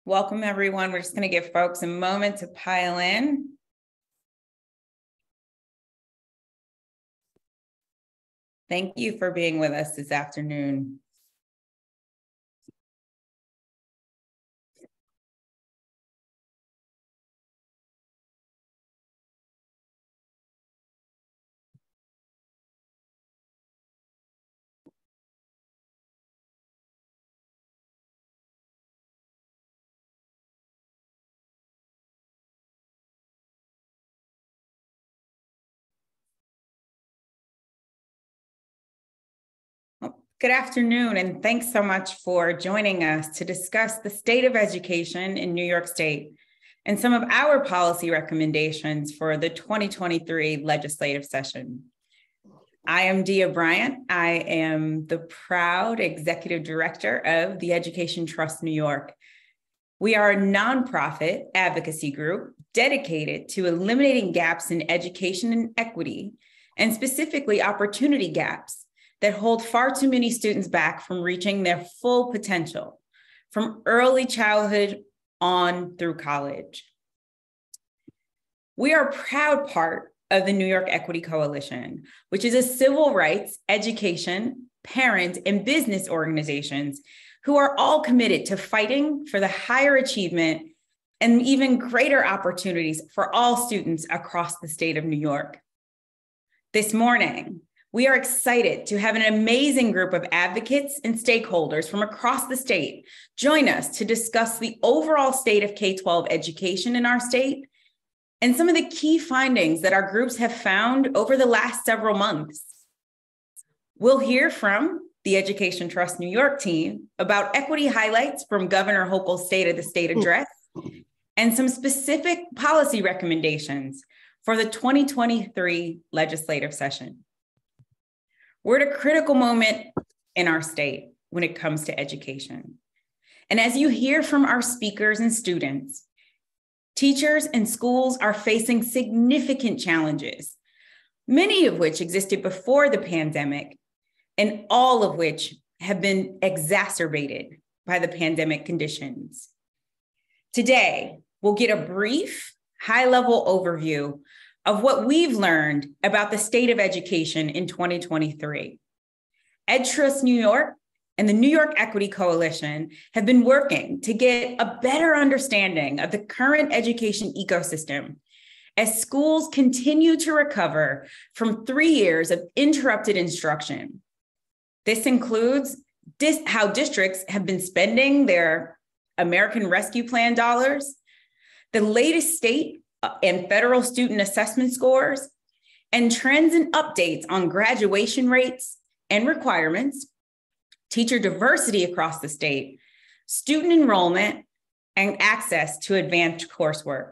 Welcome, everyone. We're just going to give folks a moment to pile in. Thank you for being with us this afternoon. Good afternoon, and thanks so much for joining us to discuss the state of education in New York State and some of our policy recommendations for the 2023 legislative session. I am Dia Bryant. I am the proud executive director of the Education Trust New York. We are a nonprofit advocacy group dedicated to eliminating gaps in education and equity, and specifically opportunity gaps that hold far too many students back from reaching their full potential, from early childhood on through college. We are a proud part of the New York Equity Coalition, which is a civil rights, education, parent, and business organizations who are all committed to fighting for the higher achievement and even greater opportunities for all students across the state of New York. This morning, we are excited to have an amazing group of advocates and stakeholders from across the state join us to discuss the overall state of K-12 education in our state and some of the key findings that our groups have found over the last several months. We'll hear from the Education Trust New York team about equity highlights from Governor Hochul's State of the State address and some specific policy recommendations for the 2023 legislative session. We're at a critical moment in our state when it comes to education. And as you hear from our speakers and students, teachers and schools are facing significant challenges, many of which existed before the pandemic, and all of which have been exacerbated by the pandemic conditions. Today, we'll get a brief, high-level overview of what we've learned about the state of education in 2023. EdTrust New York and the New York Equity Coalition have been working to get a better understanding of the current education ecosystem as schools continue to recover from 3 years of interrupted instruction. This includes how districts have been spending their American Rescue Plan dollars, the latest state and federal student assessment scores, and trends and updates on graduation rates and requirements, teacher diversity across the state, student enrollment, and access to advanced coursework.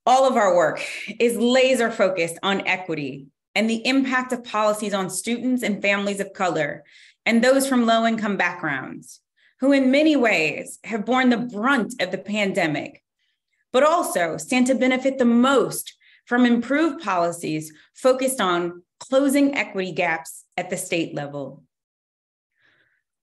All of our work is laser focused on equity and the impact of policies on students and families of color and those from low-income backgrounds, who in many ways have borne the brunt of the pandemic, but also stand to benefit the most from improved policies focused on closing equity gaps at the state level.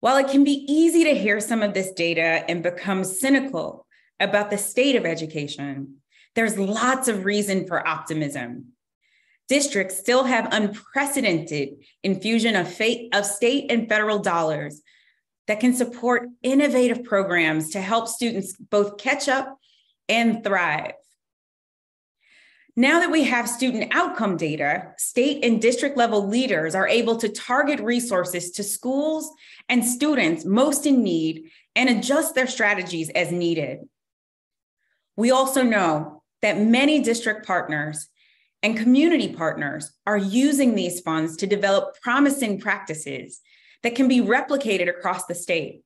While it can be easy to hear some of this data and become cynical about the state of education, there's lots of reason for optimism. Districts still have unprecedented infusion of state and federal dollars that can support innovative programs to help students both catch up and thrive. Now that we have student outcome data, state and district level leaders are able to target resources to schools and students most in need and adjust their strategies as needed. We also know that many district partners and community partners are using these funds to develop promising practices that can be replicated across the state,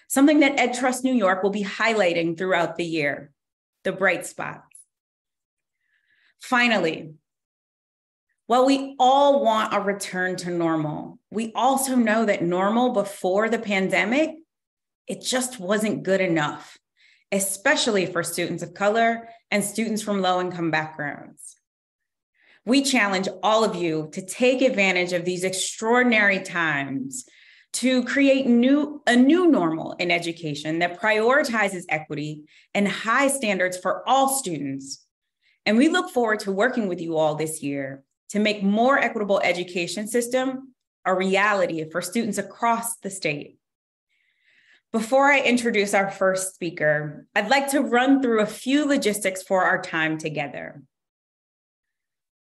something that EdTrust New York will be highlighting throughout the year. The bright spots. Finally, while we all want a return to normal, we also know that normal before the pandemic, it just wasn't good enough, especially for students of color and students from low-income backgrounds. We challenge all of you to take advantage of these extraordinary times to create a new normal in education that prioritizes equity and high standards for all students. And we look forward to working with you all this year to make more equitable education system a reality for students across the state. Before I introduce our first speaker, I'd like to run through a few logistics for our time together.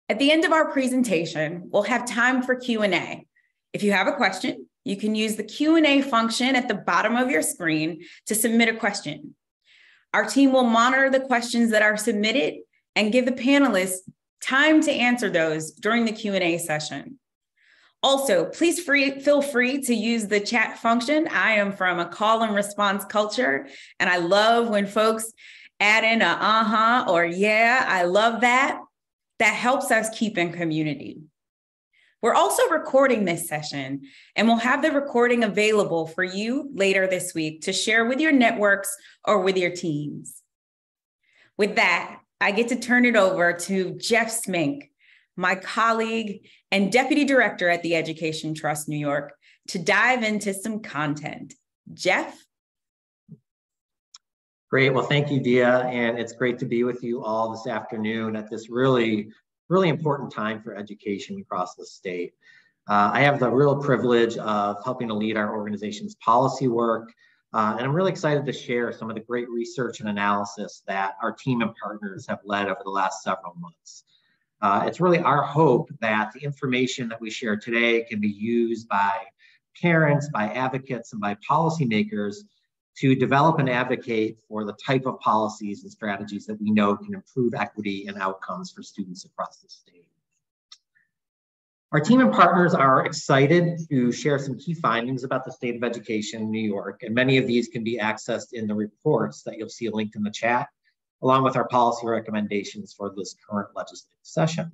At the end of our presentation, we'll have time for Q&A. If you have a question, you can use the Q&A function at the bottom of your screen to submit a question. Our team will monitor the questions that are submitted and give the panelists time to answer those during the Q&A session. Also, please feel free to use the chat function. I am from a call and response culture, and I love when folks add in a uh-huh or yeah, I love that. That helps us keep in community. We're also recording this session, and we'll have the recording available for you later this week to share with your networks or with your teams. With that, I get to turn it over to Jeff Smink, my colleague and Deputy Director at the Education Trust New York, to dive into some content. Jeff? Great, well, thank you, Dia, and it's great to be with you all this afternoon at this really important time for education across the state. I have the real privilege of helping to lead our organization's policy work, and I'm really excited to share some of the great research and analysis that our team and partners have led over the last several months. It's really our hope that the information that we share today can be used by parents, by advocates, and by policymakers to develop and advocate for the type of policies and strategies that we know can improve equity and outcomes for students across the state. Our team and partners are excited to share some key findings about the state of education in New York, and many of these can be accessed in the reports that you'll see linked in the chat, along with our policy recommendations for this current legislative session.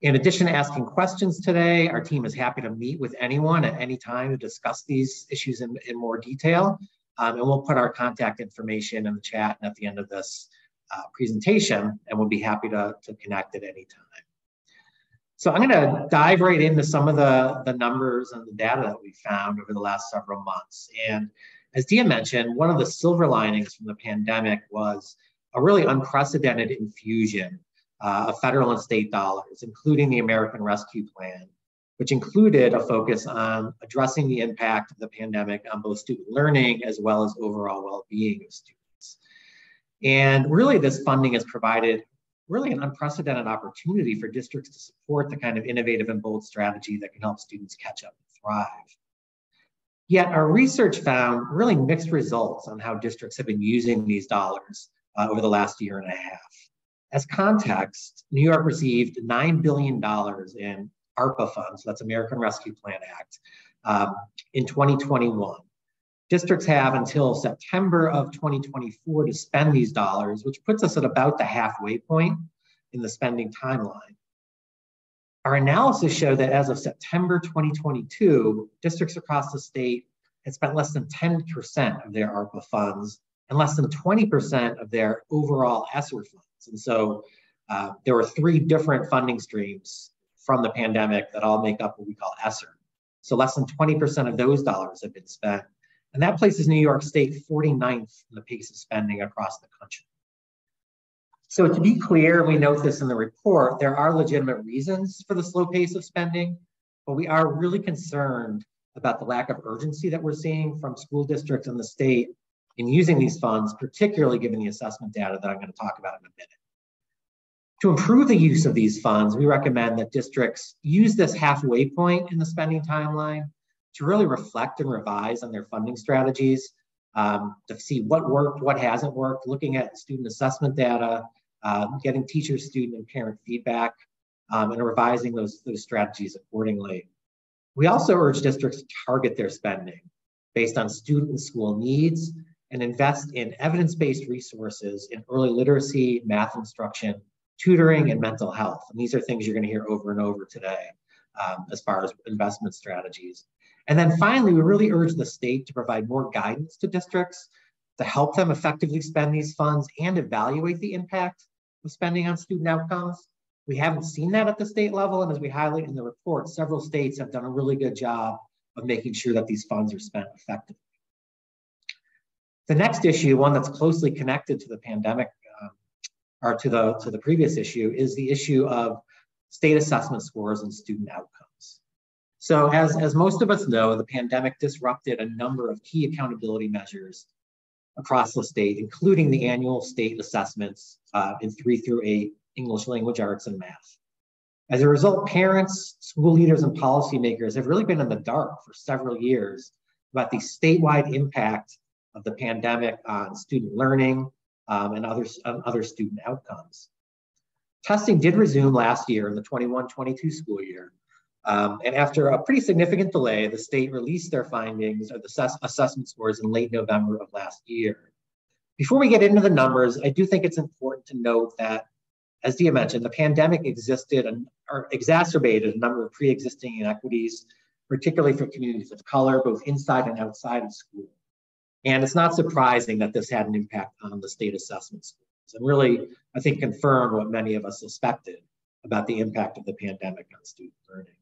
In addition to asking questions today, our team is happy to meet with anyone at any time to discuss these issues in more detail. And we'll put our contact information in the chat and at the end of this presentation, and we'll be happy to connect at any time. So I'm gonna dive right into some of the numbers and the data that we found over the last several months. And as Dia mentioned, one of the silver linings from the pandemic was a really unprecedented infusion of federal and state dollars, including the American Rescue Plan, which included a focus on addressing the impact of the pandemic on both student learning as well as overall well-being of students. And really this funding has provided really an unprecedented opportunity for districts to support the kind of innovative and bold strategy that can help students catch up and thrive. Yet our research found really mixed results on how districts have been using these dollars over the last year and a half. As context, New York received $9 billion in ARPA funds, that's American Rescue Plan Act, in 2021. Districts have until September of 2024 to spend these dollars, which puts us at about the halfway point in the spending timeline. Our analysis showed that as of September 2022, districts across the state had spent less than 10% of their ARPA funds and less than 20% of their overall ESSER funds. And so there were three different funding streams from the pandemic that all make up what we call ESSER. So less than 20% of those dollars have been spent. And that places New York State 49th in the pace of spending across the country. So to be clear, we note this in the report, there are legitimate reasons for the slow pace of spending, but we are really concerned about the lack of urgency that we're seeing from school districts in the state in using these funds, particularly given the assessment data that I'm going to talk about in a minute. To improve the use of these funds, we recommend that districts use this halfway point in the spending timeline to really reflect and revise on their funding strategies, to see what worked, what hasn't worked, looking at student assessment data, getting teacher, student, and parent feedback, and revising those strategies accordingly. We also urge districts to target their spending based on student and school needs and invest in evidence-based resources in early literacy, math instruction, tutoring, and mental health. And these are things you're going to hear over and over today as far as investment strategies. And then finally, we really urge the state to provide more guidance to districts to help them effectively spend these funds and evaluate the impact of spending on student outcomes. We haven't seen that at the state level, and as we highlight in the report, several states have done a really good job making sure that these funds are spent effectively. The next issue, one that's closely connected to the pandemic or to the previous issue, is the issue of state assessment scores and student outcomes. So as most of us know, the pandemic disrupted a number of key accountability measures across the state, including the annual state assessments in 3 through 8 English language arts and math. As a result, parents, school leaders, and policymakers have really been in the dark for several years about the statewide impact of the pandemic on student learning and other student outcomes. Testing did resume last year in the 21-22 school year. And after a pretty significant delay, the state released their findings of the assessment scores in late November of last year. Before we get into the numbers, I do think it's important to note that, as Dia mentioned, the pandemic exacerbated a number of pre-existing inequities, particularly for communities of color, both inside and outside of school. And it's not surprising that this had an impact on the state assessment scores, and really, I think, confirmed what many of us suspected about the impact of the pandemic on student learning.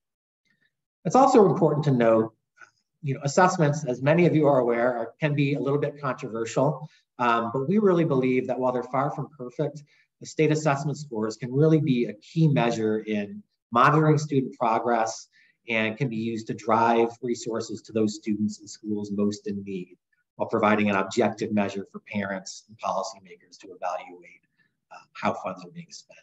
It's also important to note, assessments, as many of you are aware, can be a little bit controversial, but we really believe that while they're far from perfect, the state assessment scores can really be a key measure in monitoring student progress and can be used to drive resources to those students and schools most in need, while providing an objective measure for parents and policymakers to evaluate how funds are being spent.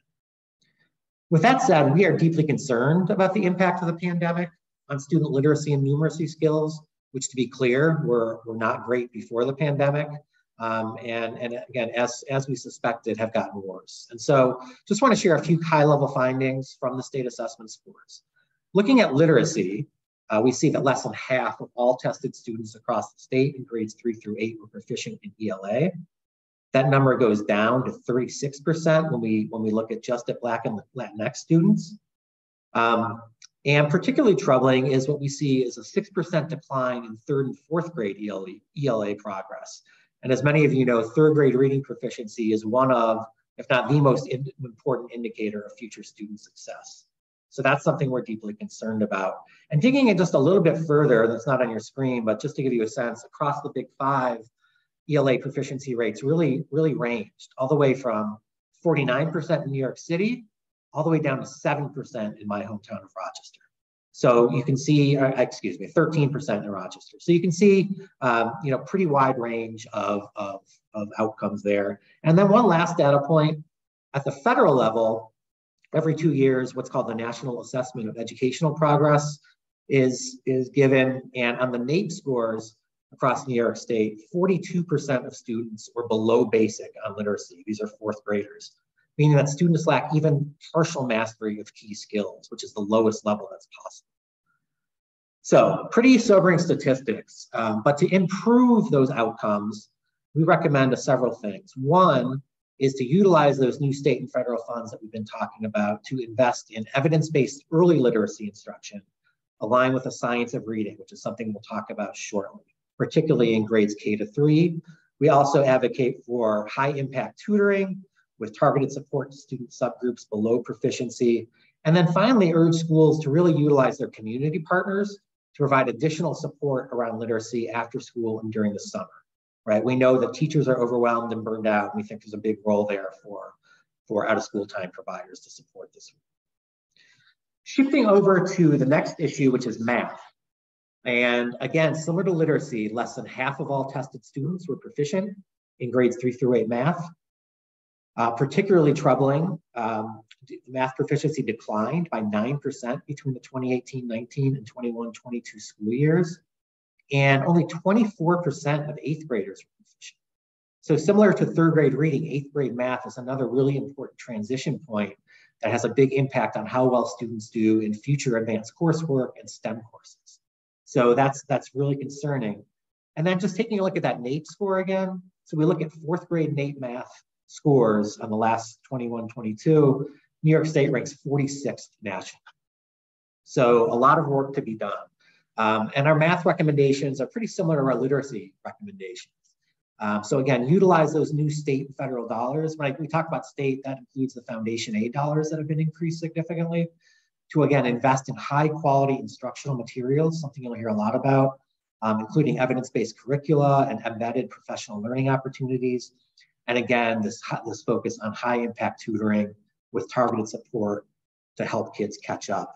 With that said, we are deeply concerned about the impact of the pandemic on student literacy and numeracy skills, which, to be clear, were not great before the pandemic. And again, as we suspected, have gotten worse. And so just want to share a few high-level findings from the state assessment scores. Looking at literacy, we see that less than half of all tested students across the state in grades 3 through 8 were proficient in ELA. That number goes down to 36% when we look at just at Black and Latinx students. And particularly troubling is what we see is a 6% decline in 3rd and 4th grade ELA progress. And as many of you know, 3rd grade reading proficiency is one of, if not the most important indicator of future student success. So that's something we're deeply concerned about. And digging in just a little bit further, that's not on your screen, but just to give you a sense, across the Big Five, ELA proficiency rates really ranged all the way from 49% in New York City, all the way down to 7% in my hometown of Rochester. So you can see, 13% in Rochester. So you can see, pretty wide range of outcomes there. And then one last data point, at the federal level, every 2 years, what's called the National Assessment of Educational Progress is given. And on the NAEP scores across New York State, 42% of students were below basic on literacy. These are 4th graders, meaning that students lack even partial mastery of key skills, which is the lowest level that's possible. So pretty sobering statistics, but to improve those outcomes, we recommend several things. One is to utilize those new state and federal funds that we've been talking about to invest in evidence-based early literacy instruction, aligned with the science of reading, which is something we'll talk about shortly, particularly in grades K to 3. We also advocate for high impact tutoring with targeted support to student subgroups below proficiency. And then finally, urge schools to really utilize their community partners to provide additional support around literacy after school and during the summer, right? We know that teachers are overwhelmed and burned out, and we think there's a big role there for out of school time providers to support this. Shifting over to the next issue, which is math. And again, similar to literacy, less than half of all tested students were proficient in grades 3 through 8 math. Particularly troubling, math proficiency declined by 9% between the 2018-19 and 21-22 school years, and only 24% of 8th graders were proficient. So similar to 3rd grade reading, 8th grade math is another really important transition point that has a big impact on how well students do in future advanced coursework and STEM courses. So that's really concerning. And then just taking a look at that NAEP score again. So we look at 4th grade NAEP math scores on the last 21-22, New York State ranks 46th nationally. So a lot of work to be done. And our math recommendations are pretty similar to our literacy recommendations. So again, utilize those new state and federal dollars. When we talk about state, that includes the foundation aid dollars that have been increased significantly to, again, invest in high quality instructional materials, something you'll hear a lot about, including evidence-based curricula and embedded professional learning opportunities. And again, this focus on high impact tutoring with targeted support to help kids catch up,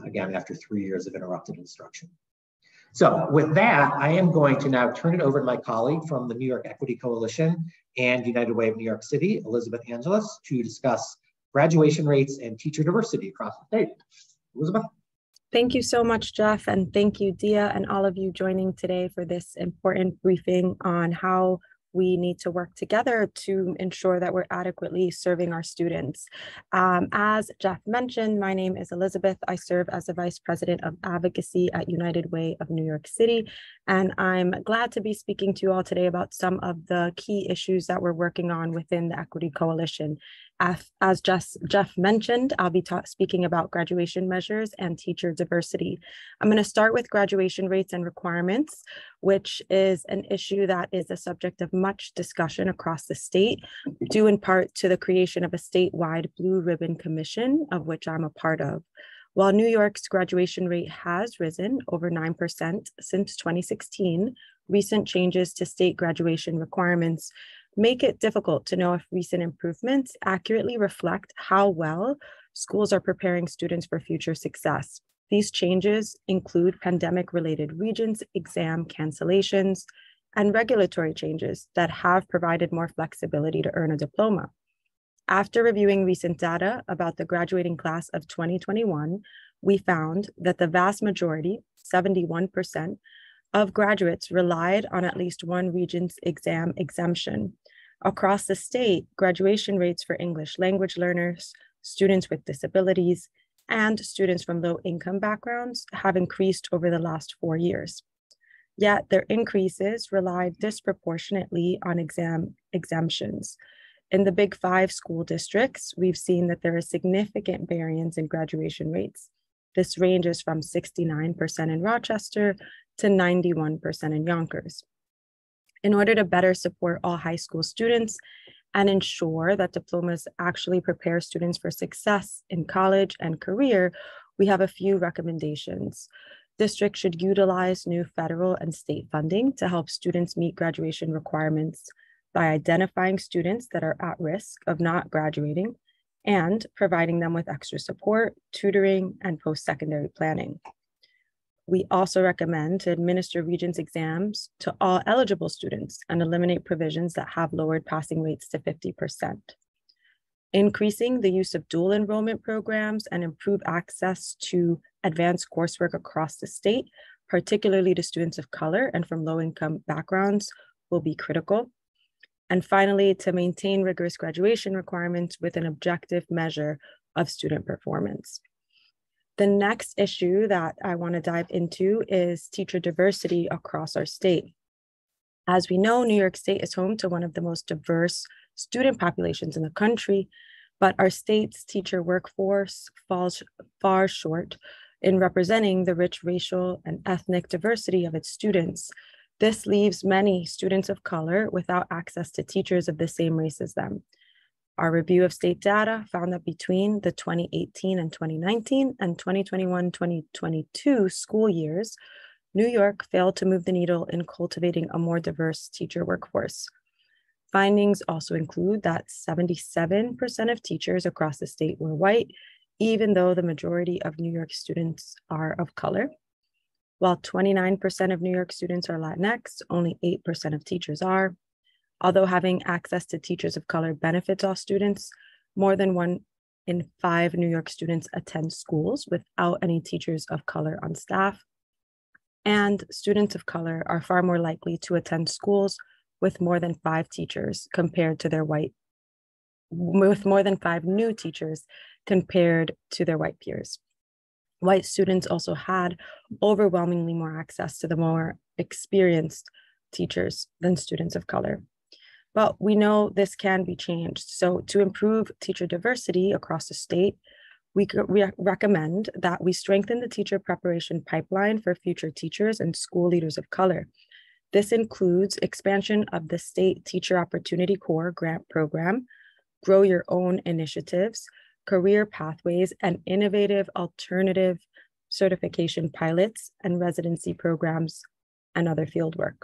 again, after 3 years of interrupted instruction. So with that, I am going to now turn it over to my colleague from the New York Equity Coalition and United Way of New York City, Elizabeth Angeles, to discuss graduation rates and teacher diversity across the state. Elizabeth? Thank you so much, Jeff, and thank you, Dia, and all of you joining today for this important briefing on how we need to work together to ensure that we're adequately serving our students. As Jeff mentioned, my name is Elizabeth. I serve as the Vice President of Advocacy at United Way of New York City, and I'm glad to be speaking to you all today about some of the key issues that we're working on within the Equity Coalition. As Jeff mentioned, I'll be speaking about graduation measures and teacher diversity. I'm going to start with graduation rates and requirements, which is an issue that is a subject of much discussion across the state, due in part to the creation of a statewide Blue Ribbon Commission, of which I'm a part of. While New York's graduation rate has risen over 9% since 2016, recent changes to state graduation requirements make it difficult to know if recent improvements accurately reflect how well schools are preparing students for future success. These changes include pandemic-related Regents exam cancellations and regulatory changes that have provided more flexibility to earn a diploma. After reviewing recent data about the graduating class of 2021, we found that the vast majority, 71%, of graduates relied on at least one Regents exam exemption. Across the state, graduation rates for English language learners, students with disabilities, and students from low-income backgrounds have increased over the last 4 years. Yet their increases relied disproportionately on exam exemptions. In the Big Five school districts, we've seen that there is significant variance in graduation rates. This ranges from 69% in Rochester to 91% in Yonkers. In order to better support all high school students and ensure that diplomas actually prepare students for success in college and career, we have a few recommendations. Districts should utilize new federal and state funding to help students meet graduation requirements by identifying students that are at risk of not graduating and providing them with extra support, tutoring, and post-secondary planning. We also recommend to administer Regents exams to all eligible students and eliminate provisions that have lowered passing rates to 50%. Increasing the use of dual enrollment programs and improve access to advanced coursework across the state, particularly to students of color and from low-income backgrounds, will be critical. And finally, to maintain rigorous graduation requirements with an objective measure of student performance. The next issue that I want to dive into is teacher diversity across our state. As we know, New York State is home to one of the most diverse student populations in the country, but our state's teacher workforce falls far short in representing the rich racial and ethnic diversity of its students. This leaves many students of color without access to teachers of the same race as them. Our review of state data found that between the 2018 and 2019 and 2021-2022 school years, New York failed to move the needle in cultivating a more diverse teacher workforce. Findings also include that 77% of teachers across the state were white, even though the majority of New York students are of color. While 29% of New York students are Latinx, only 8% of teachers are. Although having access to teachers of color benefits all students, more than 1 in 5 New York students attend schools without any teachers of color on staff. And students of color are far more likely to attend schools with more than 5 teachers compared to their with more than 5 new teachers compared to their white peers. White students also had overwhelmingly more access to the more experienced teachers than students of color. But we know this can be changed. So to improve teacher diversity across the state, we recommend that we strengthen the teacher preparation pipeline for future teachers and school leaders of color. This includes expansion of the State Teacher Opportunity Corps grant program, Grow Your Own initiatives, career pathways, and innovative alternative certification pilots and residency programs and other fieldwork.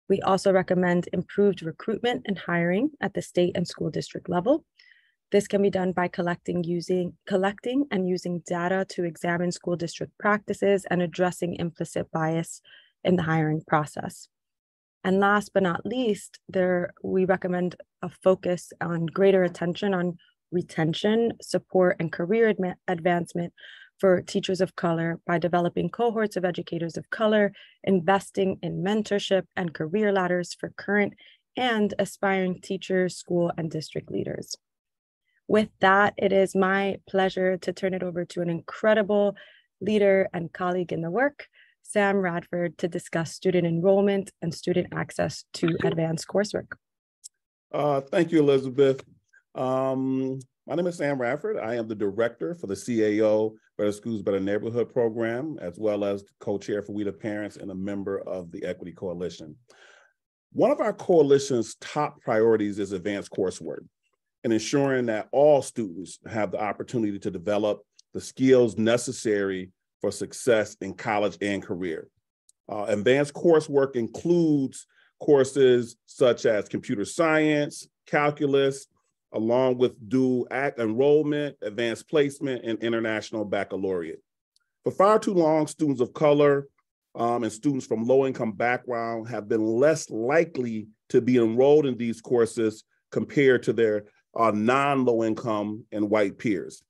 We also recommend improved recruitment and hiring at the state and school district level. This can be done by collecting and using data to examine school district practices and addressing implicit bias in the hiring process. And last but not least, we recommend a focus on greater attention on retention, support, and career advancement for teachers of color by developing cohorts of educators of color, investing in mentorship and career ladders for current and aspiring teachers, school, and district leaders. With that, it is my pleasure to turn it over to an incredible leader and colleague in the work, Sam Radford, to discuss student enrollment and student access to advanced coursework. Thank you, Elizabeth. My name is Sam Radford. I am the director for the CAO Better Schools, Better Neighborhood program, as well as co-chair for We the Parents and a member of the Equity Coalition. One of our coalition's top priorities is advanced coursework and ensuring that all students have the opportunity to develop the skills necessary for success in college and career. Advanced coursework includes courses such as computer science, calculus, along with dual enrollment, advanced placement, and international baccalaureate. For far too long, students of color and students from low-income background have been less likely to be enrolled in these courses compared to their non-low-income and white peers.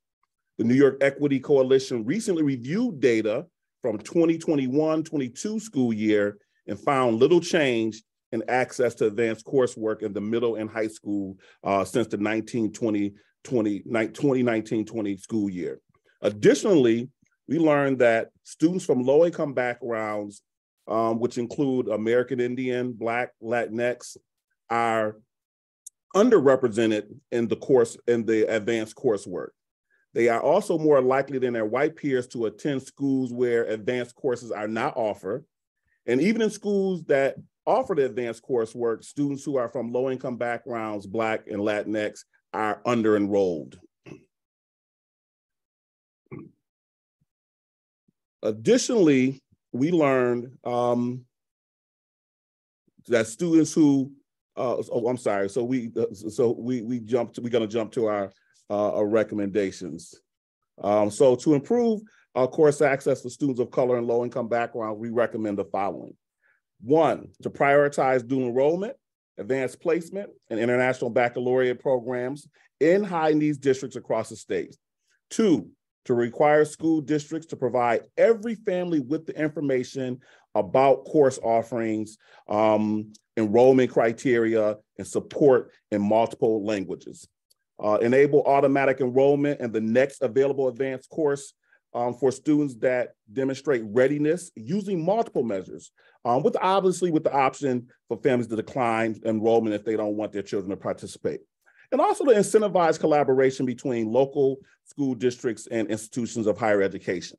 The New York Equity Coalition recently reviewed data from 2021-22 school year and found little change in access to advanced coursework in the middle and high school since the 2019-20 school year. Additionally, we learned that students from low-income backgrounds, which include American Indian, Black, Latinx, are underrepresented in the advanced coursework. They are also more likely than their white peers to attend schools where advanced courses are not offered. And even in schools that offer the advanced coursework, students who are from low-income backgrounds, Black and Latinx, are under-enrolled. Additionally, we learned that students who, we're gonna jump to our recommendations. So to improve course access for students of color and low-income background, we recommend the following. 1, to prioritize dual enrollment, advanced placement, and international baccalaureate programs in high-needs districts across the state. 2, to require school districts to provide every family with the information about course offerings, enrollment criteria, and support in multiple languages. Enable automatic enrollment in the next available advanced course for students that demonstrate readiness using multiple measures, with the option for families to decline enrollment if they don't want their children to participate. And also to incentivize collaboration between local school districts and institutions of higher education.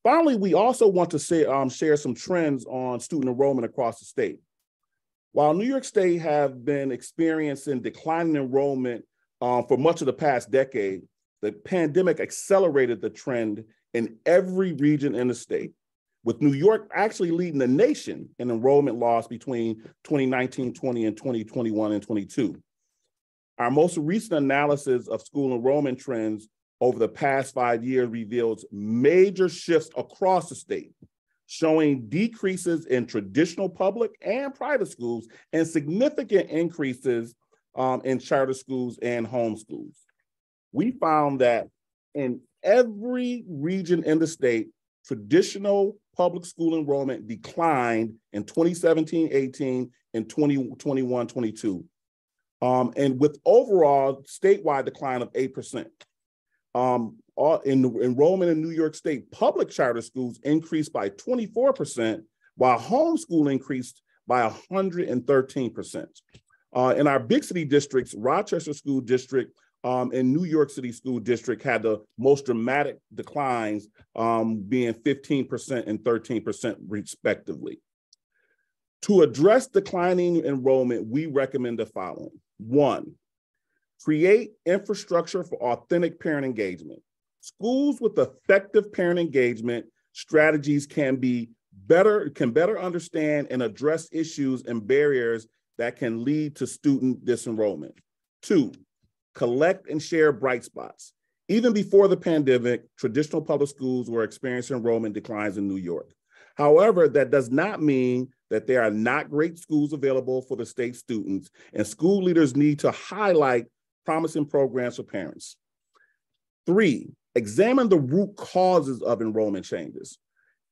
Finally, we also want to share some trends on student enrollment across the state. While New York State have been experiencing declining enrollment for much of the past decade, the pandemic accelerated the trend in every region in the state, with New York actually leading the nation in enrollment loss between 2019-20 and 2021 and 22. Our most recent analysis of school enrollment trends over the past 5 years reveals major shifts across the state, showing decreases in traditional public and private schools and significant increases in charter schools and homeschools. We found that in every region in the state, traditional public school enrollment declined in 2017-18 and 2021-22. And with overall statewide decline of 8%. Enrollment in New York State public charter schools increased by 24%, while homeschool increased by 113%. In our big city districts, Rochester School District and New York City School District had the most dramatic declines, being 15% and 13% respectively. To address declining enrollment, we recommend the following. 1, Create infrastructure for authentic parent engagement. Schools with effective parent engagement strategies can better understand and address issues and barriers that can lead to student disenrollment. 2, collect and share bright spots. Even before the pandemic, traditional public schools were experiencing enrollment declines in New York. However, that does not mean that there are not great schools available for the state students, and school leaders need to highlight promising programs for parents. 3, examine the root causes of enrollment changes.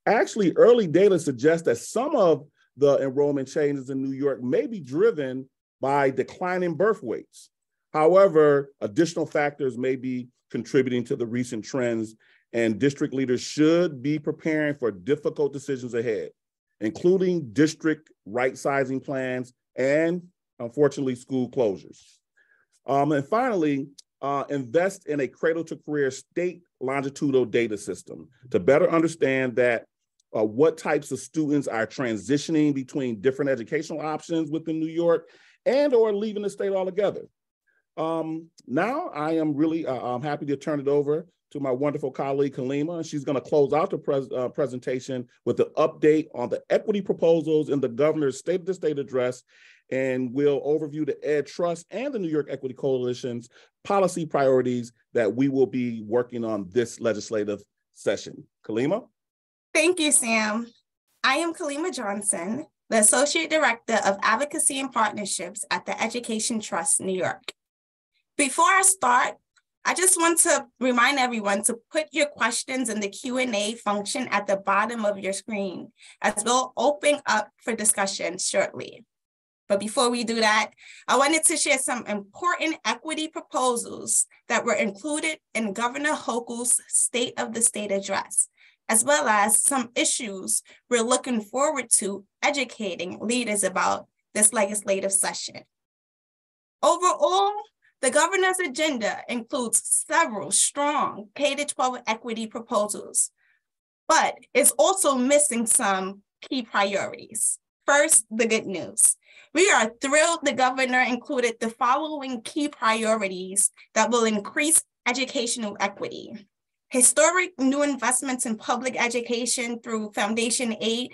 Actually, early data suggests that some of the enrollment changes in New York may be driven by declining birth weights. However, additional factors may be contributing to the recent trends, and district leaders should be preparing for difficult decisions ahead, including district right-sizing plans and, unfortunately, school closures. And finally, invest in a cradle-to-career state longitudinal data system to better understand that what types of students are transitioning between different educational options within New York and or leaving the state altogether. Now I am really happy to turn it over to my wonderful colleague, Kaleema, and she's gonna close out the presentation with an update on the equity proposals in the governor's State of the State address, and we'll overview the Ed Trust and the New York Equity Coalition's policy priorities that we will be working on this legislative session. Kaleema? Thank you, Sam. I am Kaleema Johnson, the Associate Director of Advocacy and Partnerships at the Education Trust, New York. Before I start, I just want to remind everyone to put your questions in the Q&A function at the bottom of your screen, as we'll open up for discussion shortly. But before we do that, I wanted to share some important equity proposals that were included in Governor Hochul's State of the State address, as well as some issues we're looking forward to educating leaders about this legislative session. Overall, the governor's agenda includes several strong K-12 equity proposals, but it's also missing some key priorities. First, the good news. We are thrilled the governor included the following key priorities that will increase educational equity: historic new investments in public education through foundation aid,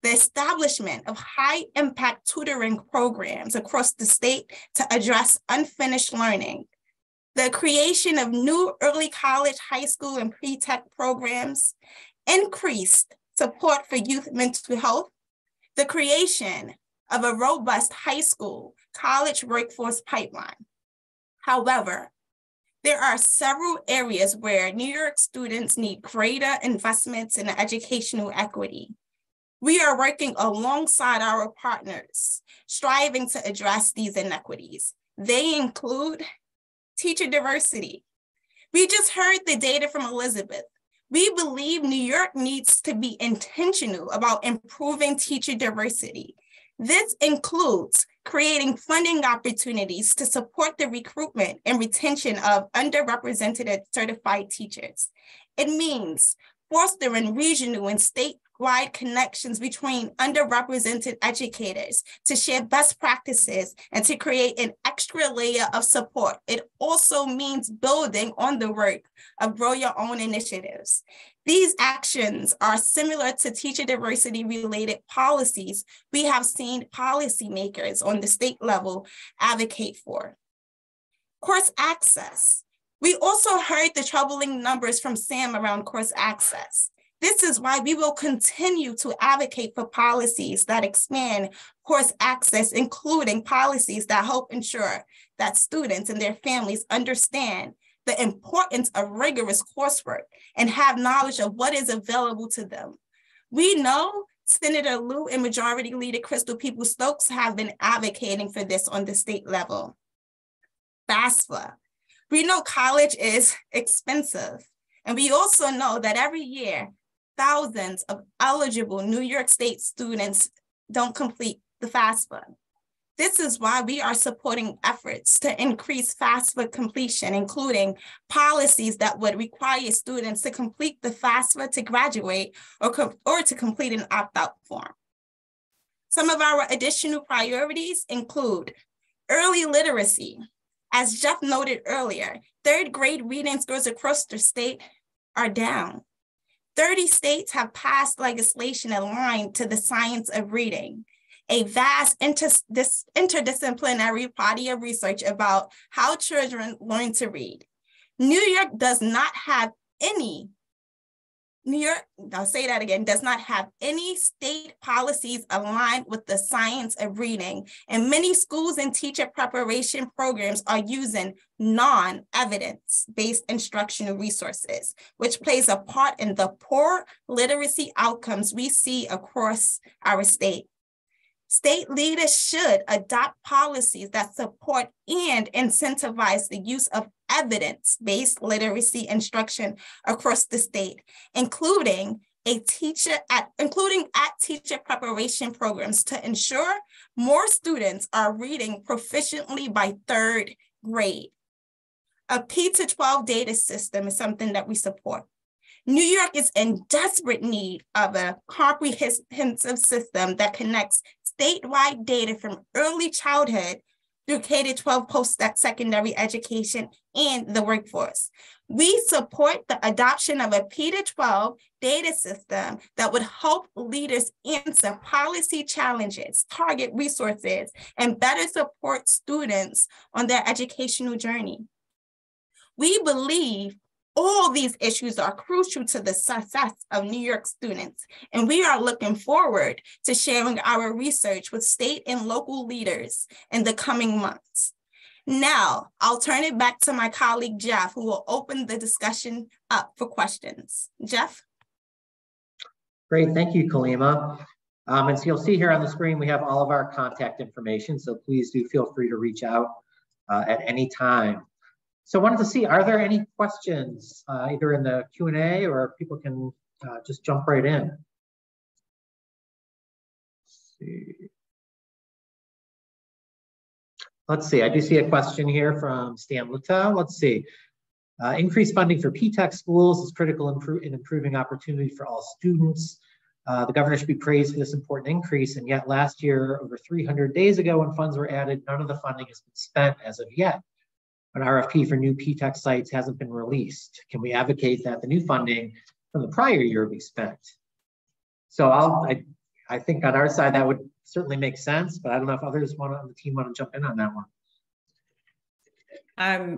the establishment of high-impact tutoring programs across the state to address unfinished learning, the creation of new early college, high school, and pre-tech programs, increased support for youth mental health, the creation of a robust high school college workforce pipeline. However, there are several areas where New York students need greater investments in educational equity. We are working alongside our partners, striving to address these inequities. They include teacher diversity. We just heard the data from Elizabeth. We believe New York needs to be intentional about improving teacher diversity. This includes creating funding opportunities to support the recruitment and retention of underrepresented certified teachers. It means fostering regional and statewide connections between underrepresented educators to share best practices and to create an extra layer of support. It also means building on the work of Grow Your Own initiatives. These actions are similar to teacher diversity related policies we have seen policymakers on the state level advocate for. Course access. We also heard the troubling numbers from Sam around course access. This is why we will continue to advocate for policies that expand course access, including policies that help ensure that students and their families understand the importance of rigorous coursework and have knowledge of what is available to them. We know Senator Lieu and Majority Leader Crystal Peoples-Stokes have been advocating for this on the state level. FAFSA. We know college is expensive, and we also know that every year, thousands of eligible New York State students don't complete the FAFSA. This is why we are supporting efforts to increase FAFSA completion, including policies that would require students to complete the FAFSA to graduate or to complete an opt-out form. Some of our additional priorities include early literacy. As Jeff noted earlier, third grade reading scores across the state are down. 30 states have passed legislation aligned to the science of reading, a vast interdisciplinary body of research about how children learn to read. New York does not have any does not have any state policies aligned with the science of reading, and many schools and teacher preparation programs are using non-evidence-based instructional resources, which plays a part in the poor literacy outcomes we see across our state. State leaders should adopt policies that support and incentivize the use of evidence-based literacy instruction across the state, including at teacher preparation programs to ensure more students are reading proficiently by third grade. A P-12 data system is something that we support. New York is in desperate need of a comprehensive system that connects statewide data from early childhood through K-12 post-secondary education and the workforce. We support the adoption of a P-12 data system that would help leaders answer policy challenges, target resources, and better support students on their educational journey. We believe all these issues are crucial to the success of New York students, and we are looking forward to sharing our research with state and local leaders in the coming months. Now, I'll turn it back to my colleague, Jeff, who will open the discussion up for questions. Jeff? Great, thank you, Kaleema. And so you'll see here on the screen, we have all of our contact information, so please do feel free to reach out at any time. So I wanted to see, are there any questions either in the Q&A or people can just jump right in? Let's see, I do see a question here from Stan Lutta. Let's see. Increased funding for P-TECH schools is critical in improving opportunity for all students. The governor should be praised for this important increase, and yet last year, over 300 days ago when funds were added, none of the funding has been spent as of yet. An RFP for new P-TECH sites hasn't been released. Can we advocate that the new funding from the prior year be spent? So I think on our side that would certainly make sense, but I don't know if others on the team want to jump in on that one.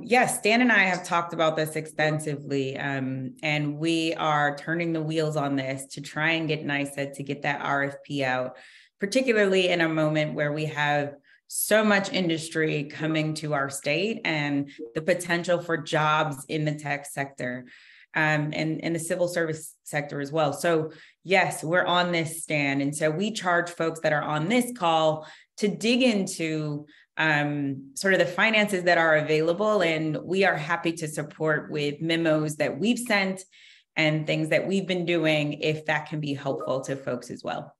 Yes, Dan and I have talked about this extensively, and we are turning the wheels on this to try and get NYSED to get that RFP out, particularly in a moment where we have so much industry coming to our state and the potential for jobs in the tech sector and the civil service sector as well. So yes, we're on this stand. And so we charge folks that are on this call to dig into sort of the finances that are available. And we are happy to support with memos that we've sent and things that we've been doing if that can be helpful to folks as well.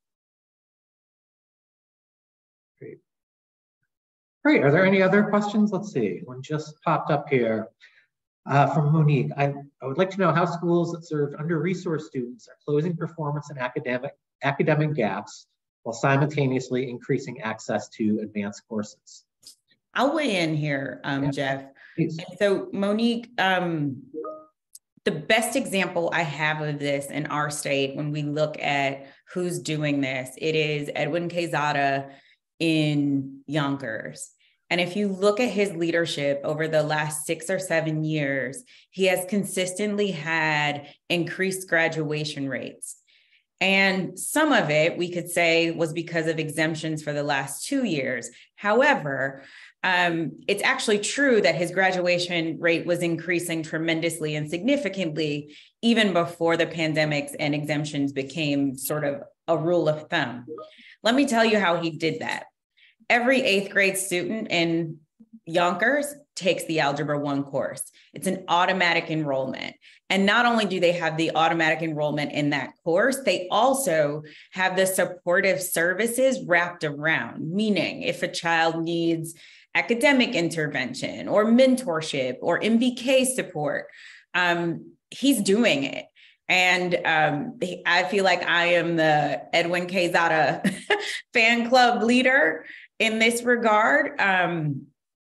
Great, are there any other questions? Let's see, one just popped up here from Monique. I would like to know how schools that serve under-resourced students are closing performance and academic gaps while simultaneously increasing access to advanced courses. I'll weigh in here, Jeff. Please. So Monique, the best example I have of this in our state, when we look at who's doing this, it is Edwin Quezada in Yonkers. And if you look at his leadership over the last 6 or 7 years, he has consistently had increased graduation rates. And some of it we could say was because of exemptions for the last 2 years. However, it's actually true that his graduation rate was increasing tremendously and significantly even before the pandemics and exemptions became sort of a rule of thumb. Let me tell you how he did that. Every 8th grade student in Yonkers takes the Algebra 1 course. It's an automatic enrollment. And not only do they have the automatic enrollment in that course, they also have the supportive services wrapped around, meaning if a child needs academic intervention or mentorship or MBK support, he's doing it. And I feel like I am the Edwin Quezada fan club leader in this regard.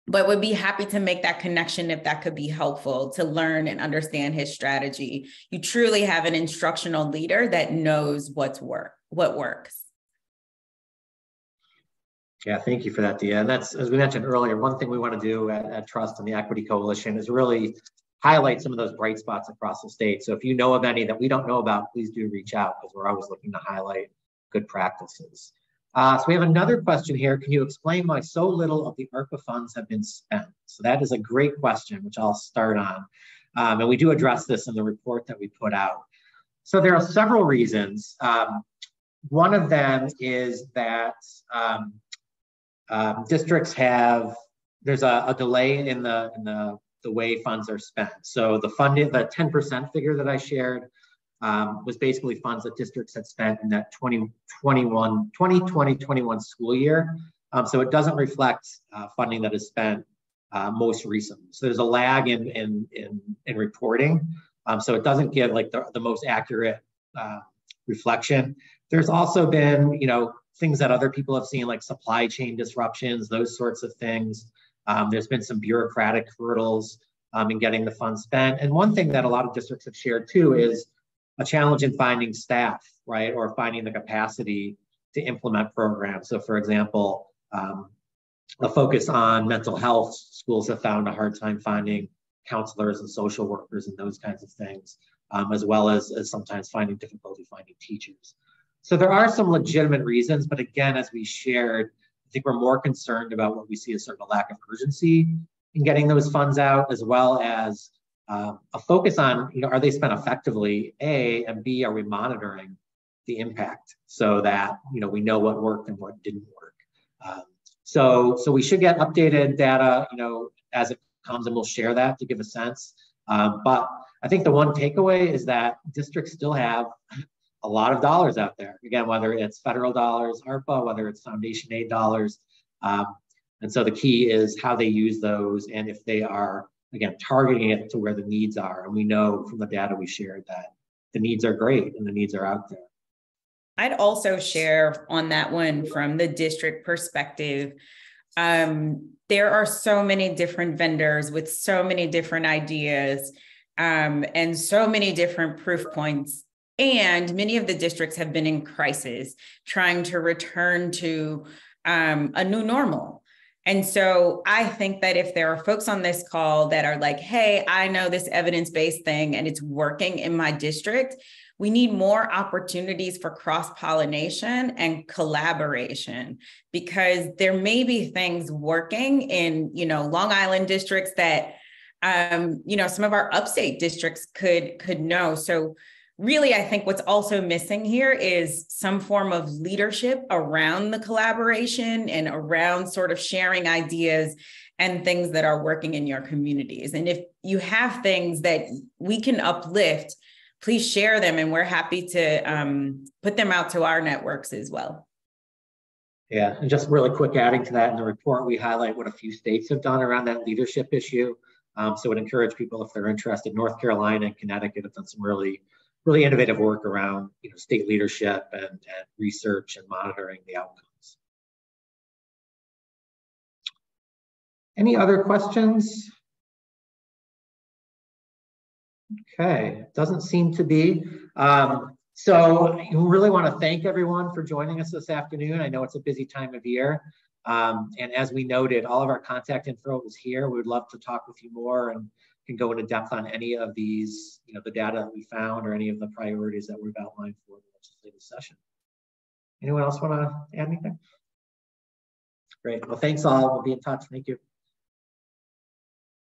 but would be happy to make that connection if that could be helpful to learn and understand his strategy. You truly have an instructional leader that knows what works. Yeah, thank you for that, Dia. And that's, as we mentioned earlier, one thing we want to do at Trust and the Equity Coalition is really highlight some of those bright spots across the state. So if you know of any that we don't know about, please do reach out, because we're always looking to highlight good practices. So we have another question here. Can you explain why so little of the ARPA funds have been spent? So that is a great question, which I'll start on. And we do address this in the report that we put out. So there are several reasons. One of them is that districts have, there's a delay in the way funds are spent. So the 10% figure that I shared was basically funds that districts had spent in that 2020-21 school year. So it doesn't reflect funding that is spent most recently. So there's a lag in reporting. So it doesn't give like the most accurate reflection. There's also been, things that other people have seen, like supply chain disruptions, those sorts of things. There's been some bureaucratic hurdles in getting the funds spent. And one thing that a lot of districts have shared too is a challenge in finding staff, right? Or finding the capacity to implement programs. So for example, a focus on mental health, schools have found a hard time finding counselors and social workers and those kinds of things, as well as sometimes difficulty finding teachers. So there are some legitimate reasons, but again, as we shared, I think we're more concerned about what we see as sort of a lack of urgency in getting those funds out, as well as a focus on, are they spent effectively, A, and B, are we monitoring the impact so that, we know what worked and what didn't work. So we should get updated data, as it comes, and we'll share that to give a sense. But I think the one takeaway is that districts still have a lot of dollars out there. Again, whether it's federal dollars, ARPA, whether it's foundation aid dollars. And so the key is how they use those, and if they are, again, targeting it to where the needs are. And we know from the data we shared that the needs are great and the needs are out there. I'd also share on that one from the district perspective. There are so many different vendors with so many different ideas and so many different proof points. And many of the districts have been in crisis, trying to return to a new normal. And so I think that if there are folks on this call that are like, hey, I know this evidence-based thing and it's working in my district, we need more opportunities for cross-pollination and collaboration, because there may be things working in, Long Island districts that, some of our upstate districts could know. So really, I think what's also missing here is some form of leadership around the collaboration and around sort of sharing ideas and things that are working in your communities. And if you have things that we can uplift, please share them, and we're happy to put them out to our networks as well. Yeah, and just really quick adding to that, in the report, we highlight what a few states have done around that leadership issue. So would encourage people, if they're interested. North Carolina and Connecticut have done some really innovative work around state leadership and research and monitoring the outcomes. Any other questions? Okay, doesn't seem to be. So I really want to thank everyone for joining us this afternoon. I know it's a busy time of year. And as we noted, all of our contact info is here. We would love to talk with you more and can go into depth on any of these, the data that we found or any of the priorities that we've outlined for the legislative session. Anyone else want to add anything? Great. Well, thanks all. We'll be in touch. Thank you.